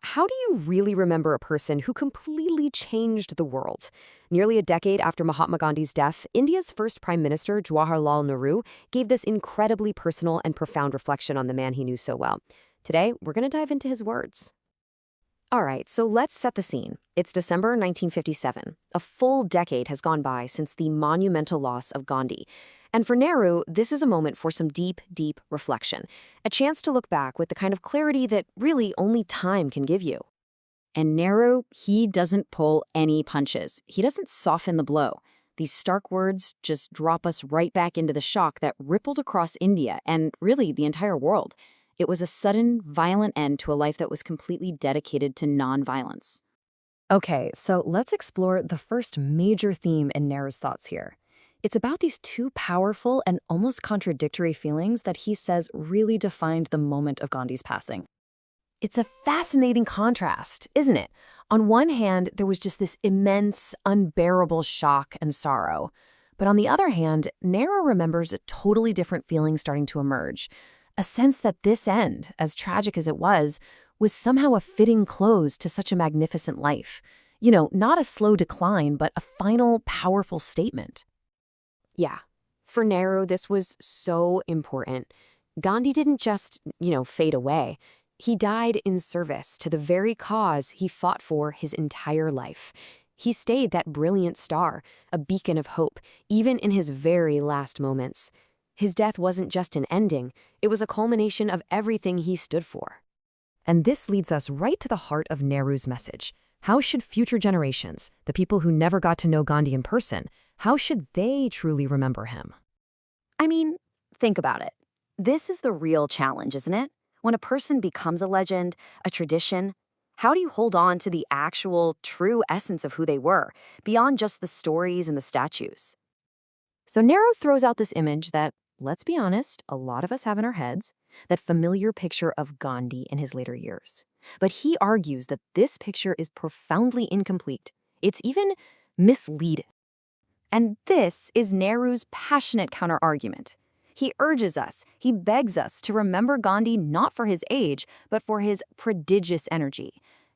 How do you really remember a person who completely changed the world? Nearly a decade after Mahatma Gandhi's death, India's first Prime Minister, Jawaharlal Nehru, gave this incredibly personal and profound reflection on the man he knew so well. Today, we're going to dive into his words. All right, so let's set the scene. It's December 1957. A full decade has gone by since the monumental loss of Gandhi. And for Nehru, this is a moment for some deep, deep reflection. A chance to look back with the kind of clarity that really only time can give you. And Nehru, he doesn't pull any punches. He doesn't soften the blow. These stark words just drop us right back into the shock that rippled across India and really the entire world. It was a sudden, violent end to a life that was completely dedicated to nonviolence. Okay, so let's explore the first major theme in Nehru's thoughts here. It's about these two powerful and almost contradictory feelings that he says really defined the moment of Gandhi's passing. It's a fascinating contrast, isn't it? On one hand, there was just this immense, unbearable shock and sorrow. But on the other hand, Nehru remembers a totally different feeling starting to emerge. A sense that this end, as tragic as it was somehow a fitting close to such a magnificent life. Not a slow decline, but a final, powerful statement. Yeah, for Nehru, this was so important. Gandhi didn't just, fade away. He died in service to the very cause he fought for his entire life. He stayed that brilliant star, a beacon of hope, even in his very last moments. His death wasn't just an ending, it was a culmination of everything he stood for. And this leads us right to the heart of Nehru's message. How should future generations, the people who never got to know Gandhi in person, how should they truly remember him? I mean, think about it. This is the real challenge, isn't it? When a person becomes a legend, a tradition, how do you hold on to the actual, true essence of who they were, beyond just the stories and the statues? So Nehru throws out this image that, let's be honest, a lot of us have in our heads, that familiar picture of Gandhi in his later years. But he argues that this picture is profoundly incomplete. It's even misleading. And this is Nehru's passionate counter-argument. He urges us, he begs us to remember Gandhi not for his age, but for his prodigious energy,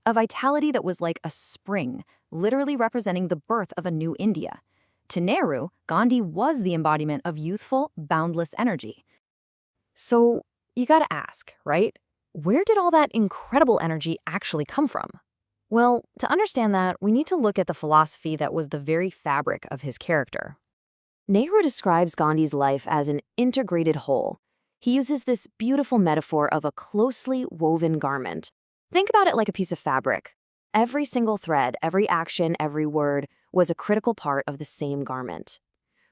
a vitality that was like a spring, literally representing the birth of a new India. To Nehru, Gandhi was the embodiment of youthful, boundless energy. So you gotta ask, right? Where did all that incredible energy actually come from? Well, to understand that, we need to look at the philosophy that was the very fabric of his character. Nehru describes Gandhi's life as an integrated whole. He uses this beautiful metaphor of a closely woven garment. Think about it like a piece of fabric. Every single thread, every action, every word was a critical part of the same garment.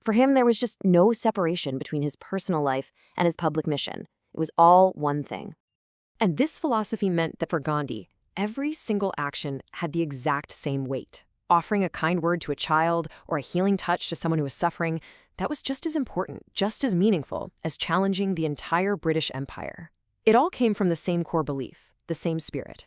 For him, there was just no separation between his personal life and his public mission. It was all one thing. And this philosophy meant that for Gandhi, every single action had the exact same weight. Offering a kind word to a child or a healing touch to someone who was suffering, that was just as important, just as meaningful as challenging the entire British Empire. It all came from the same core belief, the same spirit.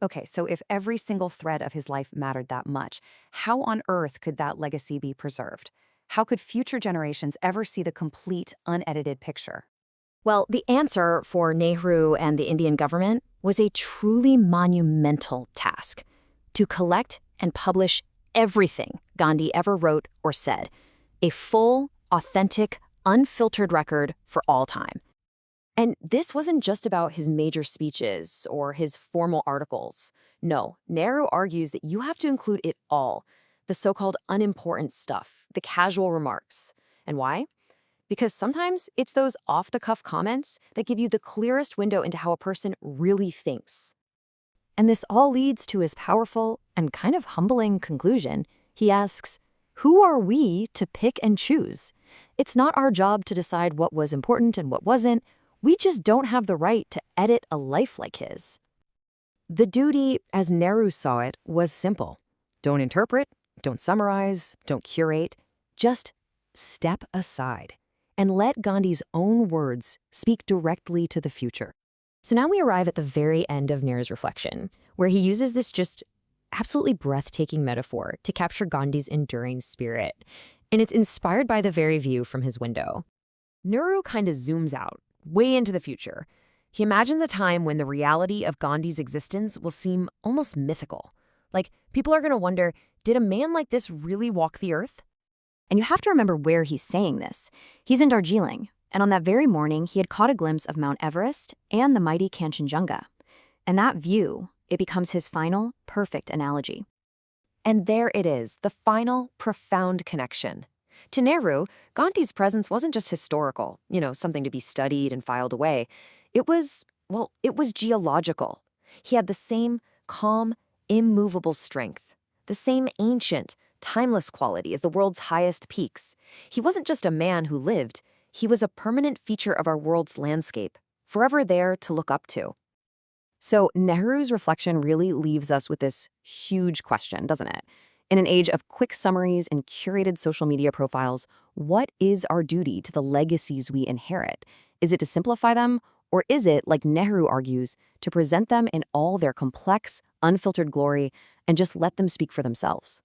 Okay, so if every single thread of his life mattered that much, how on earth could that legacy be preserved? How could future generations ever see the complete, unedited picture? Well, the answer for Nehru and the Indian government was a truly monumental task: to collect and publish everything Gandhi ever wrote or said, a full, authentic, unfiltered record for all time. And this wasn't just about his major speeches or his formal articles. No, Nehru argues that you have to include it all, the so-called unimportant stuff, the casual remarks. And why? Because sometimes it's those off-the-cuff comments that give you the clearest window into how a person really thinks. And this all leads to his powerful and kind of humbling conclusion. He asks, who are we to pick and choose? It's not our job to decide what was important and what wasn't. We just don't have the right to edit a life like his. The duty, as Nehru saw it, was simple. Don't interpret, don't summarize, don't curate. Just step aside and let Gandhi's own words speak directly to the future. So now we arrive at the very end of Nehru's reflection, where he uses this just absolutely breathtaking metaphor to capture Gandhi's enduring spirit. And it's inspired by the very view from his window. Nehru kind of zooms out, way into the future. He imagines a time when the reality of Gandhi's existence will seem almost mythical. Like, people are going to wonder, did a man like this really walk the earth? And you have to remember where he's saying this. He's in Darjeeling, and on that very morning, he had caught a glimpse of Mount Everest and the mighty Kanchenjunga. And that view, it becomes his final, perfect analogy. And there it is, the final, profound connection. To Nehru, Gandhi's presence wasn't just historical, something to be studied and filed away. It was geological. He had the same calm, immovable strength, the same ancient, timeless quality as the world's highest peaks. He wasn't just a man who lived, he was a permanent feature of our world's landscape, forever there to look up to. So Nehru's reflection really leaves us with this huge question, doesn't it? In an age of quick summaries and curated social media profiles, what is our duty to the legacies we inherit? Is it to simplify them, or is it, like Nehru argues, to present them in all their complex, unfiltered glory and just let them speak for themselves?